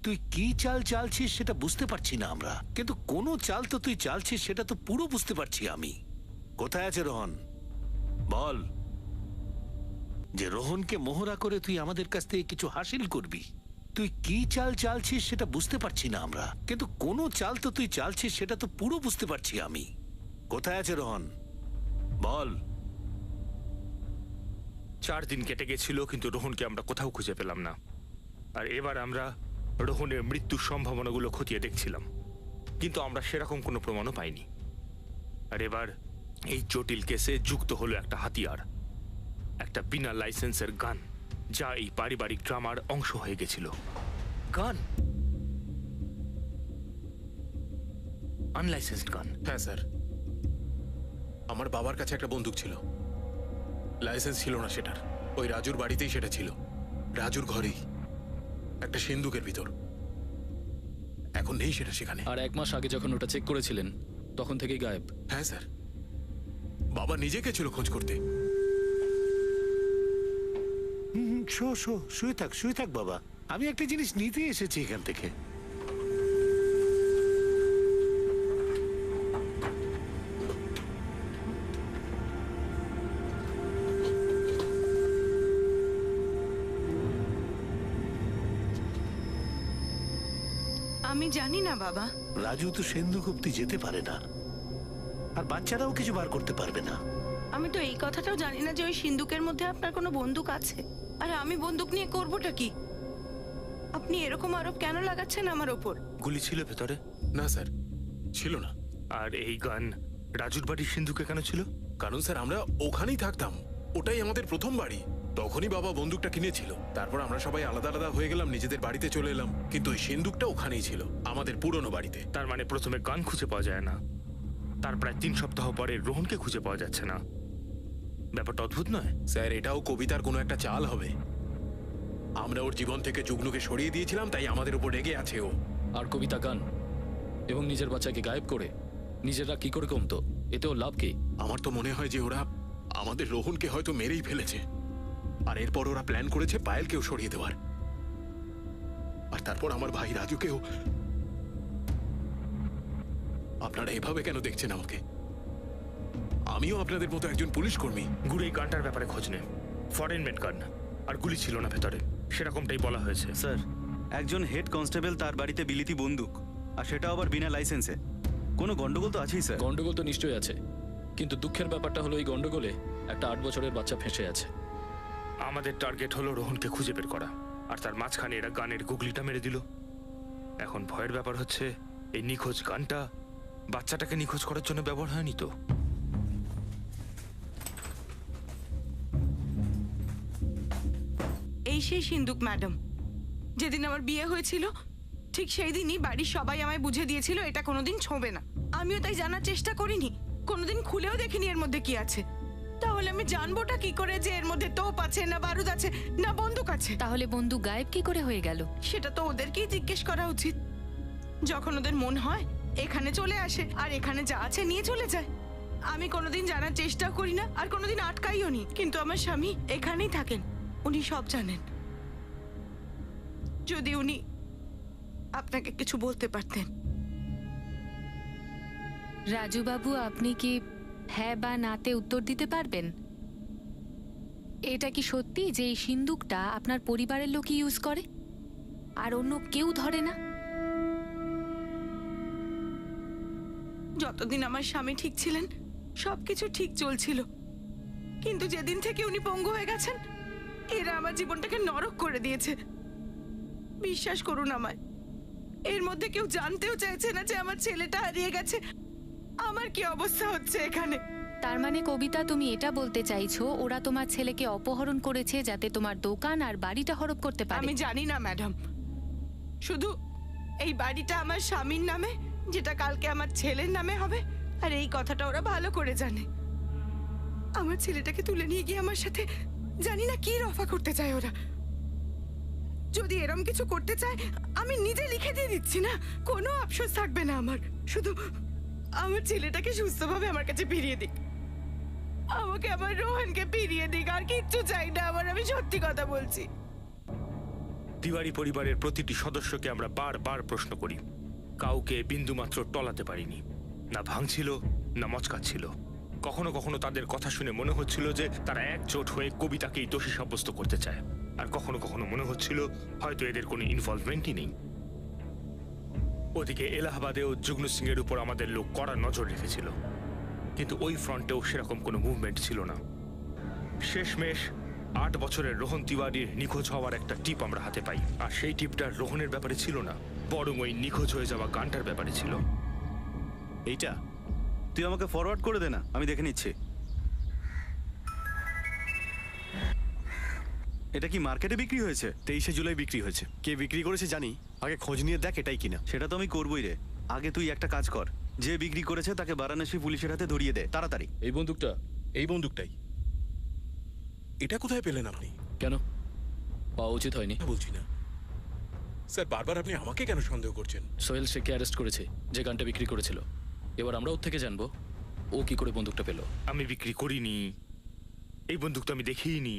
তুই কি চাল চালছিস সেটা বুঝতে পারছি না আমরা, কিন্তু কোন চাল তো তুই চালছিস সেটা তো পুরো বুঝতে পারছি আমি। কোথায় আছে রোহন? বল যে রোহনকে মোহরা করে তুই আমাদের কাছ থেকে কিছু হাসিল করবি। তুই কি চাল চালছিস সেটা বুঝতে পারছি না আমরা, কিন্তু কোন চাল তো তুই চালছিস সেটা তো পুরো বুঝতে পারছি আমি। কোথায় আছে রোহন? বল। 4 দিন কেটে গেছিল, কিন্তু রোহনকে আমরা কোথাও খুঁজে পেলাম না। আর এবার আমরা রোহনের মৃত্যুর সম্ভাবনাগুলো খতিয়ে দেখছিলাম, কিন্তু আমরা সেরকম কোনো প্রমাণও পাইনি। আর এবার এই জটিল কেসে যুক্ত হলো একটা হাতিয়ার, একটা বিনা লাইসেন্সের গান, যা এই পারিবারিক ড্রামার অংশ হয়ে গেছিল। গান, আনলাইসেন্সড গান। হ্যাঁ স্যার, আমার বাবার কাছে একটা বন্দুক ছিল, লাইসেন্স ছিল না সেটার। ওই রাজুর বাড়িতেই সেটা ছিল, রাজুর ঘরেই, একটা সিন্দুকের ভিতর। এখন নেই সেটা সেখানে। আর 1 মাস আগে যখন ওটা চেক করেছিলেন তখন থেকেই গায়েব। হ্যাঁ স্যার, বাবা নিজে গেছিল খোঁজ করতে। শুয়ে থাক বাবা, আমি একটা জিনিস নিতে এসেছি এখান থেকে। আমি জানি না বাবা। রাজু তো সিন্ধুক অব্দি যেতে পারে না, আর বাচ্চারাও কিছু বার করতে পারবে না। আমি তো এই কথাটাও জানি না যে ওই সিন্দুকের মধ্যে আপনার কোনো বন্দুক আছে। আর আমি বন্দুক নিয়ে করবোটা কি? আপনি এরকম আরোপ কেন লাগাচ্ছেন আমার ওপর? গুলি ছিল ভেতরে? না স্যার, ছিল না। আর এই গান রাজুর বাড়ির সিন্ধুকে কেন ছিল? কারণ স্যার আমরা ওখানেই থাকতাম, ওটাই আমাদের প্রথম বাড়ি। তখনই বাবা বন্দুকটা কিনেছিল। তারপর আমরা সবাই আলাদা আলাদা হয়ে গেলাম, নিজেদের বাড়িতে চলে এলাম, কিন্তু ওই সিন্দুকটা ওখানেই ছিল, আমাদের পুরনো বাড়িতে। তার মানে প্রথমে গান খুঁজে পাওয়া যায় না, তার প্রায় 3 সপ্তাহ পরে রোহনকে খুঁজে পাওয়া যাচ্ছে না। ব্যাপারটা অদ্ভুত নয়? স্যার, এটাও কবিতার কোনো একটা চাল হবে। আমরা ওর জীবন থেকে জুগনুকে সরিয়ে দিয়েছিলাম, তাই আমাদের উপর রেগে আছে ও। আর কবিতা গান এবং নিজের বাচ্চাকে গায়েব করে নিজেরা কি করে কমতো, এতেও লাভ কি? আমার তো মনে হয় যে ওরা আমাদের রোহনকে হয়তো মেরেই ফেলেছে, আর এরপর ওরা প্ল্যান করেছে পায়েলকেও সরিয়ে দেওয়ার, আর তারপর আমার ভাই রাজুকেও। আপনারা এভাবে কেন দেখছেন আমাকে? আমিও আপনাদের মতো একজন পুলিশ কর্মী। গুড়ে এই গানটার ব্যাপারে খোঁজ নে। ফরেন মেড গান, আর গুলি ছিল না ভেতরে, সেরকমটাই বলা হয়েছে। স্যার, একজন হেড কনস্টেবল তার বাড়িতে বিলিতি বন্দুক, আর সেটা আবার বিনা লাইসেন্সে। কোনো গন্ডগোল তো আছেই স্যার। গন্ডগোল তো নিশ্চয়ই আছে, কিন্তু দুঃখের ব্যাপারটা হলো এই গন্ডগোলে একটা 8 বছরের বাচ্চা ফেঁসে আছে। আমাদের টার্গেট হলো রোহনকে খুঁজে বের করা, আর তার মাঝখানে এরা গানের গুগলিটা মেরে দিল। এখন ভয়ের ব্যাপার হচ্ছে এই নিখোঁজ গানটা বাচ্চাটাকে নিখোঁজ করার জন্য ব্যবহার হয়নি তো? এই সেই সিন্দুক ম্যাডাম, যেদিন আমার বিয়ে হয়েছিল ঠিক সেই দিনই বাড়ির সবাই আমায় বুঝে দিয়েছিল এটা কোনোদিন ছোঁবে না। আমিও তাই জানার চেষ্টা করিনি, কোনোদিন খুলেও দেখিনি এর মধ্যে কি আছে। তাহলে আমি জানবোটা কি করে যে এর মধ্যে তোপ আছে না বারুদ আছে না বন্দুক আছে? তাহলে বন্দুক গায়েব কি করে হয়ে গেল? সেটা তো ওদেরকেই জিজ্ঞেস করা উচিত। যখন ওদের মন হয় এখানে চলে আসে আর এখানে যা আছে নিয়ে চলে যায়। আমি কোনোদিন জানার চেষ্টা করি না আর কোনোদিন আটকাইও নি, কিন্তু আমার স্বামী এখানেই থাকেন, উনি সব জানেন। যদি উনি আপনাকে কিছু বলতে পারতেন। রাজু বাবু, আপনি কি হ্যাঁ বা নাতে উত্তর দিতে পারবেন? এটা কি সত্যি যে এই সিন্দুকটা আপনার পরিবারের লোকই ইউজ করে আর অন্য কেউ ধরে না? যতদিন আমার স্বামী ঠিক ছিলেন সবকিছু ঠিক চলছিল, কিন্তু যেদিন থেকে উনি পঙ্গু হয়ে গেছেন এরা আমার জীবনটাকে নরক করে দিয়েছে। বিশ্বাস করুন আমায়, এর মধ্যে কেউ জানতেও চাইছে না যে আমার ছেলেটা হারিয়ে গেছে। আমার কি অবস্থা হচ্ছে এখানে। তার মানে কবিতা, তুমি এটা বলতে চাইছো ওরা তোমার ছেলেকে অপহরণ করেছে যাতে তোমার দোকান আর বাড়িটা হরপ করতে পারে? আমি জানি না ম্যাডাম, শুধু এই বাড়িটা আমার স্বামীর নামে, যেটা কালকে আমার ছেলের নামে হবে, আর এই কথাটা ওরা ভালো করে জানে। আমার ছেলেটাকে তুলে নিয়ে গিয়ে আমার সাথে জানি না কি রফা করতে চায় ওরা। যদি এরম কিছু করতে চায় আমি নিজে লিখে দিয়ে দিচ্ছি না, কোনো আফসোস থাকবে না আমার। শুধু আমার ছেলেটাকে সুস্থভাবে আমার কাছে ফিরিয়ে দিক, আমাকে আমার রোহনকে ফিরিয়ে দিক, আর কিচ্ছু চাই না আমার। আমি সত্যি কথা বলছি। তিওয়ারি পরিবারের প্রতিটি সদস্যকে আমরা বারবার প্রশ্ন করি, কাউকে বিন্দুমাত্র টলাতে পারিনি। না ভাঙছিল না মচকাচ্ছিল। কখনো কখনো তাদের কথা শুনে মনে হচ্ছিল যে তারা একজোট হয়ে কবিতাকেই দোষী সাব্যস্ত করতে চায়, আর কখনো কখনো মনে হচ্ছিল হয়তো এদের কোনো ইনভলভমেন্টই নেই। ওদিকে এলাহাবাদেও যুগ্ন সিং এর উপর আমাদের লোক কড়া নজর রেখেছিল, কিন্তু ওই ফ্রন্টেও সেরকম কোনো মুভমেন্ট ছিল না। শেষমেশ 8 বছরের রোহন তিওয়ারির নিখোঁজ হওয়ার একটা টিপ আমরা হাতে পাই, আর সেই টিপটা রোহনের ব্যাপারে ছিল না, বরং ওই নিখোঁজ হয়ে যাওয়া গানটার ব্যাপারে ছিল। এইটা তুই আমাকে ফরওয়ার্ড করে দে না, আমি দেখে নিচ্ছি। এটা কি মার্কেটে বিক্রি হয়েছে? 23শে জুলাই বিক্রি হয়েছে। কে বিক্রি করেছে জানি, আগে খোঁজ নিয়ে দেখ এটাই কিনা। সেটা তো আমি করবই রে। আগে তুই একটা কাজ কর, যে বিক্রি করেছে তাকে বারাণসী পুলিশের হাতে ধরিয়ে দে তাড়াতাড়ি। এই বন্দুকটা? এই বন্দুকটাই। এটা কোথায় পেলেন আপনি? কেন পাওয়া উচিত হয়নি? বলছি না স্যার, বারবার আপনি আমাকে কেন সন্দেহ করছেন? সোহেল শেখকে অ্যারেস্ট করেছে যে গানটা বিক্রি করেছিল। এবার আমরা ওর থেকে জানবো ও কি করে বন্দুকটা পেল। আমি বিক্রি করিনি, এই বন্দুক তো আমি দেখিনি,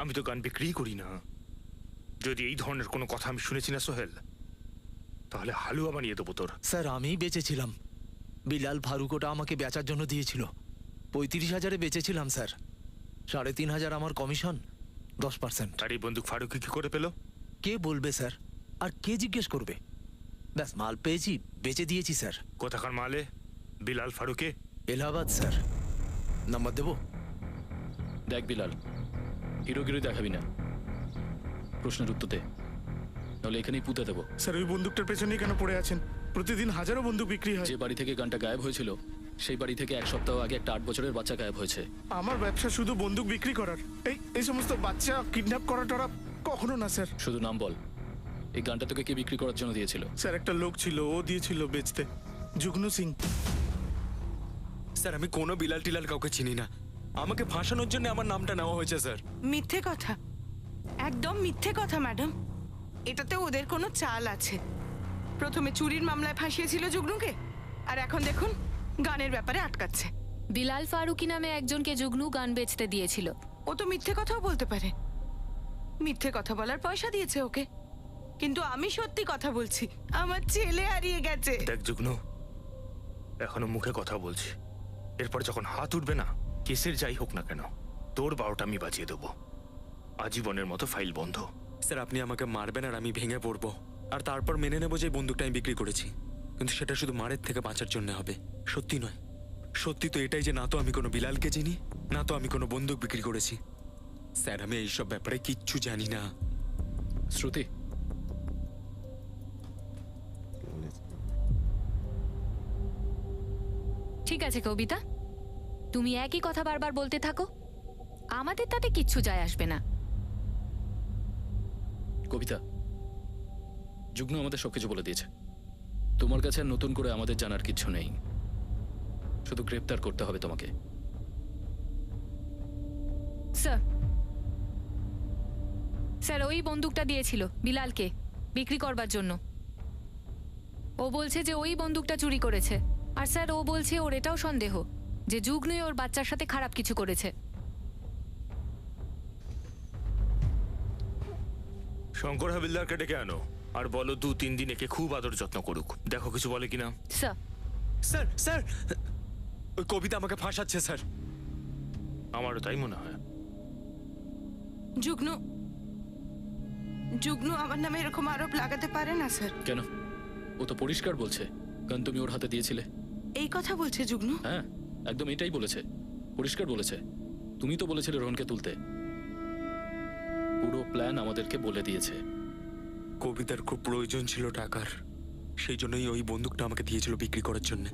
আমি তো গান বিক্রি করি না। যদি এই ধরনের কোনো কথা আমি শুনেছি না সোহেল, তাহলে হালুয়া বানিয়ে দেবো তোর। স্যার, আমিই বেচেছিলাম। বিলাল ফারুক ওটা আমাকে বেচার জন্য দিয়েছিল। 35,000-এ বেচেছিলাম স্যার। 3,500 আমার কমিশন, 10%। আর এই বন্দুক ফারুক কি করে পেল? কে বলবে স্যার, আর কে জিজ্ঞেস করবে? ব্যাস, মাল পেয়েছি, বেচে দিয়েছি স্যার। কোথাকার মালে? বিলাল ফারুকে? এলাহাবাদ স্যার। নাম্বার দেবো? দেখ বিলাল, হিরোগিরি দেখাবি না, প্রশ্নের উত্তর দে, নাহলে এখানেই পুঁতে দেবো। স্যার, ওই বন্দুকটার পেছনেই কেন পড়ে আছেন? প্রতিদিন হাজারো বন্দুক বিক্রি হয়। যে বাড়ি থেকে গানটা গায়েব হয়েছিল সেই বাড়ি থেকে এক সপ্তাহ আগে একটা 8 বছরের বাচ্চা গায়েব হয়েছে। আমার ব্যবসা শুধু বন্দুক বিক্রি করার, এই সমস্ত বাচ্চা কিডন্যাপ করা টরা কখনো না স্যার। শুধু নাম বল, এই গানটা তোকে কে বিক্রি করার জন্য দিয়েছিল? স্যার একটা লোক ছিল, ও দিয়েছিল বেচতে, জুগনু সিং। স্যার আমি কোনো বিলাল টিলাল কাউকে চিনি না, আমাকে ফাঁসানোর জন্য আমার নামটা নেওয়া হয়েছে স্যার। মিথ্যে কথা, একদম মিথ্যে কথা ম্যাডাম। এটাতে ওদের কোনো চাল আছে। প্রথমে চুরির মামলায় ফাঁসিয়েছিল জুগনুকে, আর এখন দেখুন গানের ব্যাপারে আটকাচ্ছে। বিলাল ফারুকি নামে একজনকে জুগনু গান বেচতে দিয়েছিল। ও তো মিথ্যে কথাও বলতে পারে, মিথ্যে কথা বলার পয়সা দিয়েছে ওকে। কিন্তু আমি সত্যি কথা বলছি, আমার ছেলে হারিয়ে গেছে। দেখ যুগ্ন, এখনো মুখে কথা বলছি, এরপর যখন হাত উঠবে না, কেসের যাই হোক না কেন, তোর 12টা আমি বাজিয়ে দেবো। আজীবনের মতো ফাইল বন্ধ। স্যার আপনি আমাকে মারবেন আর আমি ভেঙে পড়বো, আর তারপর মেনে নেবো যে এই বন্দুকটা আমি বিক্রি করেছি, কিন্তু সেটা শুধু মারের থেকে বাঁচার জন্য হবে, সত্যি নয়। সত্যি তো এটাই যে না তো আমি কোনো বিলালকে চিনি, না তো আমি কোনো বন্দুক বিক্রি করেছি। স্যার আমি এইসব ব্যাপারে কিচ্ছু জানি না। শ্রুতি, ঠিক আছে কবিতা, তুমি একই কথা বারবার বলতে থাকো, আমাদের তাতে কিচ্ছু যায় আসবে না। কবিতা, যুগ্ন আমাদের সবকিছু বলে দিয়েছে। তোমার কাছে আর নতুন করে আমাদের জানার কিছু নেই, শুধু গ্রেপ্তার করতে হবে তোমাকে। স্যার, স্যার ওই বন্দুকটা দিয়েছিল বিলালকে বিক্রি করবার জন্য। ও বলছে যে ওই বন্দুকটা চুরি করেছে, আর স্যার ও বলছে ওর এটাও সন্দেহ যে যুগ্নই ওর বাচ্চার সাথে খারাপ কিছু করেছে। শঙ্কর হাবিলদারকে ডেকে আনো আর বলো 2-3 দিন একে খুব আদর যত্ন করুক। দেখো কিছু বলে কিনা। স্যার স্যার স্যার ওই কবিতা আমাকে ফাঁসাচ্ছে স্যার। আমারও তাই মনে হয়। যুগ্নু, যুগ্নু আমার নামে এরকম আরোপ লাগাতে পারে না স্যার। কেন? ও তো পরিষ্কার বলছে গান তুমি ওর হাতে দিয়েছিলে। এই কথা বলছে যুগ্নু? হ্যাঁ, একদম এটাই বলেছে, পরিষ্কার বলেছে। তুমি তো বলেছিলে রোহনকে তুলতে, পুরো প্ল্যান আমাদেরকে বলে দিয়েছে। কবিতার খুব প্রয়োজন ছিল টাকার, সেই জন্যই ওই বন্দুকটা আমাকে দিয়েছিল বিক্রি করার জন্য।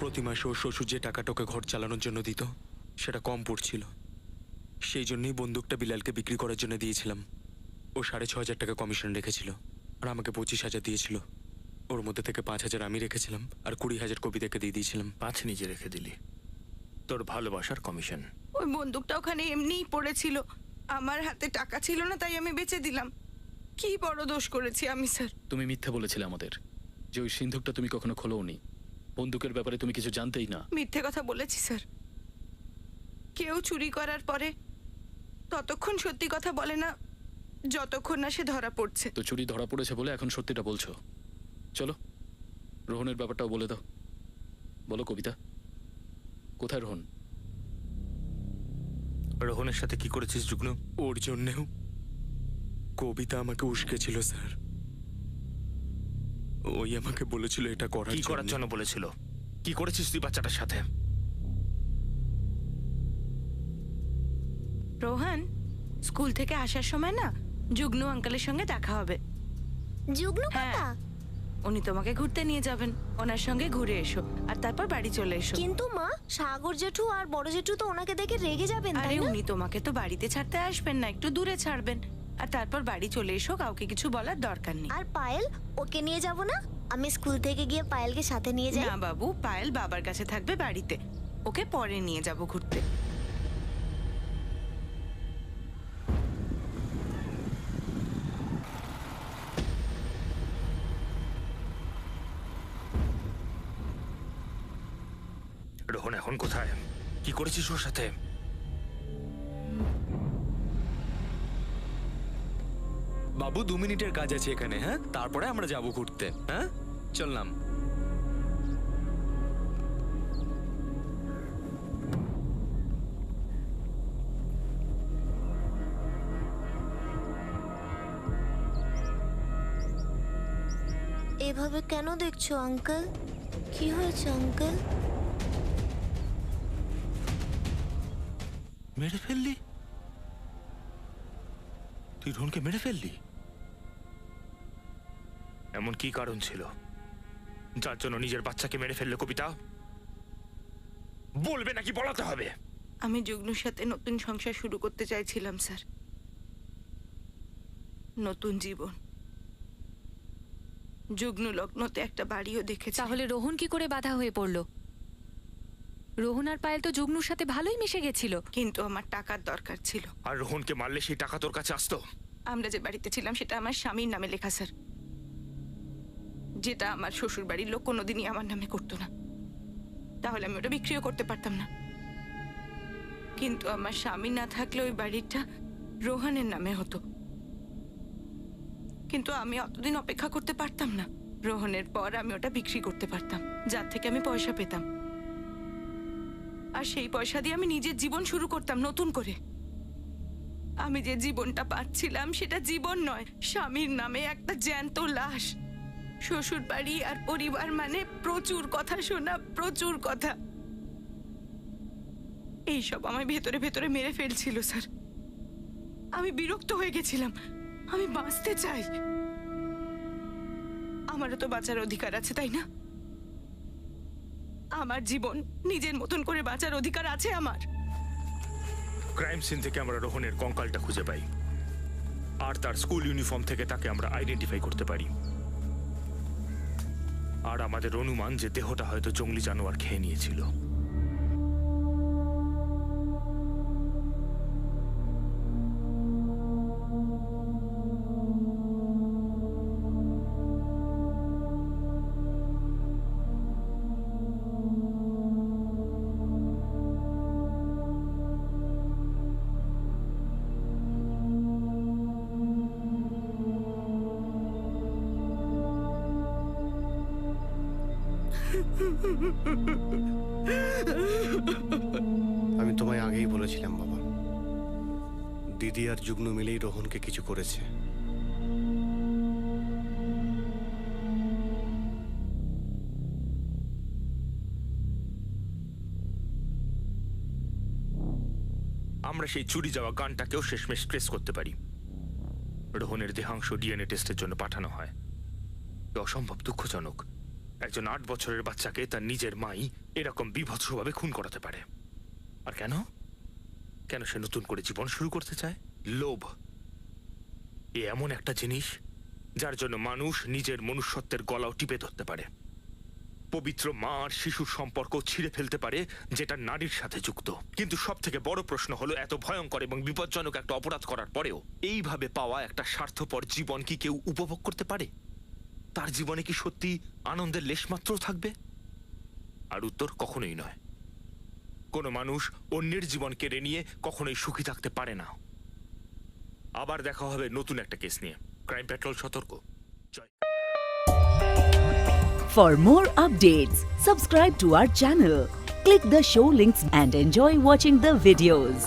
প্রতি মাসে ওর শ্বশুর যে টাকাটাকে ঘর চালানোর জন্য দিত সেটা কম পড়ছিল, সেই জন্যই বন্দুকটা বিলালকে বিক্রি করার জন্য দিয়েছিলাম। ও 6,500 টাকা কমিশন রেখেছিল আর আমাকে 25,000 দিয়েছিল। ওর মধ্যে থেকে 5,000 আমি রেখেছিলাম আর 20,000 কবিতাকে দিয়ে দিয়েছিলাম। 5 নিজে রেখে দিলি, তোর ভালোবাসার কমিশন। ওই বন্দুকটা ওখানে এমনিই পড়েছিল, আমার হাতে টাকা ছিল না তাই আমি বেচে দিলাম। কি বড় দোষ করেছি আমি স্যার। তুমি মিথ্যে বলেছিলে আমাদের যে ওই সিন্ধুকটা তুমি কখনো খোলোনি, বন্দুকের ব্যাপারে তুমি কিছু জানতেই না। মিথ্যে কথা বলেছি স্যার। কেউ চুরি করার পরে ততক্ষণ সত্যি কথা বলে না যতক্ষণ না সে ধরা পড়ছে। তো চুরি ধরা পড়েছে বলে এখন সত্যিটা বলছো। চলো রোহনের ব্যাপারটাও বলে দাও। বলো কবিতা, কোথায় রোহন? রোহনের সাথে কি করেছিস যুগ্ন? ওর জন্যেও কবিতা আমাকে উস্কেছিল স্যার। ওই আমাকে বলেছিল এটা কি করার জন্য বলেছিল? কি করেছিস তুই বাচ্চাটার সাথে? রোহন, স্কুল থেকে আসার সময় না যুগ্নু আঙ্কেলের সঙ্গে দেখা হবে। যুগ্নু কাকা? উনি তোমাকে ঘুরতে নিয়ে যাবেন, ওনার সঙ্গে ঘুরে এসো আর তারপর বাড়ি চলে এসো। কিন্তু মা, সাগর জেঠু আর বড় জেঠু তো ওনাকে দেখে রেগে যাবেন, আরে তাই না? উনি তোমাকে তো বাড়িতে ছাড়তে আসবেন না, একটু দূরে ছাড়বেন আর তারপর বাড়ি চলে এসো, কাউকে কিছু বলার দরকার নেই। আর পায়েল, ওকে নিয়ে যাব না? আমি স্কুল থেকে গিয়ে পায়েলকে সাথে নিয়ে যাই। না বাবু, পায়েল বাবার কাছে থাকবে বাড়িতে, ওকে পরে নিয়ে যাব ঘুরতে। রোহন এখন কোথায়? কি করেছিস ওর সাথে? বাবু 2 মিনিটের কাজ আছে এখানে, হ্যাঁ তারপরে আমরা যাবো ঘুরতে। হ্যাঁ চললাম। এভাবে কেন দেখছো আঙ্কেল? কি হয়েছে আঙ্কেল? মেরে ফেললি? তুই রোহনকে মেরে ফেললি? এমন কি কারণ ছিল যার জন্য নিজের বাচ্চাকে মেরে ফেললে কবিতা? বলবে নাকি বলাতে হবে? আমি যুগ্নুর সাথে নতুন সংসার শুরু করতে চাইছিলাম স্যার। নতুন জীবন। যুগ্নু লগ্নতে একটা বাড়িও দেখেছি। তাহলে রোহন কি করে বাধা হয়ে পড়লো? রোহন আর পায়েল তো যুগ্নুর সাথে ভালোই মিশে গেছিল। কিন্তু আমার টাকার দরকার ছিল। আর রোহনকে মারলে সেই টাকা তোর কাছে আসতো? আমরা যে বাড়িতে ছিলাম সেটা আমার স্বামীর নামে লেখা স্যার, যেটা আমার শ্বশুর বাড়ির লোক কোনোদিনই আমার নামে করতো না। তাহলে আমি ওটা বিক্রিও করতে পারতাম না। কিন্তু আমার স্বামী না থাকলে ওই বাড়িটা রোহনের নামে হতো। কিন্তু আমি অতদিন অপেক্ষা করতে পারতাম না। রোহনের পর আমি ওটা বিক্রি করতে পারতাম, যার থেকে আমি পয়সা পেতাম। আর সেই পয়সা দিয়ে আমি নিজের জীবন শুরু করতাম নতুন করে। আমি যে জীবনটা পাচ্ছিলাম সেটা জীবন নয়, স্বামীর নামে একটা জ্যান্ত লাশ। শ্বশুর বাড়ি আর পরিবার মানে প্রচুর কথা শোনা, প্রচুর কথা। এইসব আমার ভেতরে ভেতরে মেরে ফেলছিল স্যার। আমি বিরক্ত হয়ে গেছিলাম। আমি বাঁচতে চাই। আমারও তো বাঁচার অধিকার আছে, তাই না? আমার জীবন নিজের মতন করে বাঁচার অধিকার আছে আমার। ক্রাইম সিন থেকে আমরা রোহনের কঙ্কালটা খুঁজে পাই, আর তার স্কুল ইউনিফর্ম থেকে তাকে আমরা আইডেন্টিফাই করতে পারি। আর আমাদের অনুমান যে দেহটা হয়তো জঙ্গলি জানোয়ার খেয়ে নিয়েছিল। আমি তোমায় আগেই বলেছিলাম বাবা, দিদি আর যুগ্নু মিলেই রোহনকে কিছু করেছে। আমরা সেই চুরি যাওয়া গানটাকেও শেষমেশ ট্রেস করতে পারি। রোহনের দেহাংশ ডিএনএ টেস্টের জন্য পাঠানো হয়। অসম্ভব দুঃখজনক, একজন 8 বছরের বাচ্চাকে তার নিজের মাই এরকম বিভৎসভাবে খুন করাতে পারে। আর কেন? কেন সে নতুন করে জীবন শুরু করতে চায়? লোভ। এ এমন একটা জিনিস যার জন্য মানুষ নিজের মনুষ্যত্বের গলাও টিপে ধরতে পারে। পবিত্র মা আর শিশুর সম্পর্ক ছিঁড়ে ফেলতে পারে, যেটা নারীর সাথে যুক্ত। কিন্তু সব থেকে বড় প্রশ্ন হলো, এত ভয়ঙ্কর এবং বিপজ্জনক একটা অপরাধ করার পরেও এইভাবে পাওয়া একটা স্বার্থপর জীবন কি কেউ উপভোগ করতে পারে? তার জীবনে কি সত্যি আনন্দের লেশমাত্র থাকবে? আর উত্তর কখনোই নয়। কোনো মানুষ অন্যের জীবন কেড়ে নিয়ে কখনোই সুখী থাকতে পারে না। আবার দেখা হবে নতুন একটা কেস নিয়ে। ক্রাইম পেট্রোল সতর্ক। For more updates, subscribe to our channel, click the show links and enjoy watching the videos.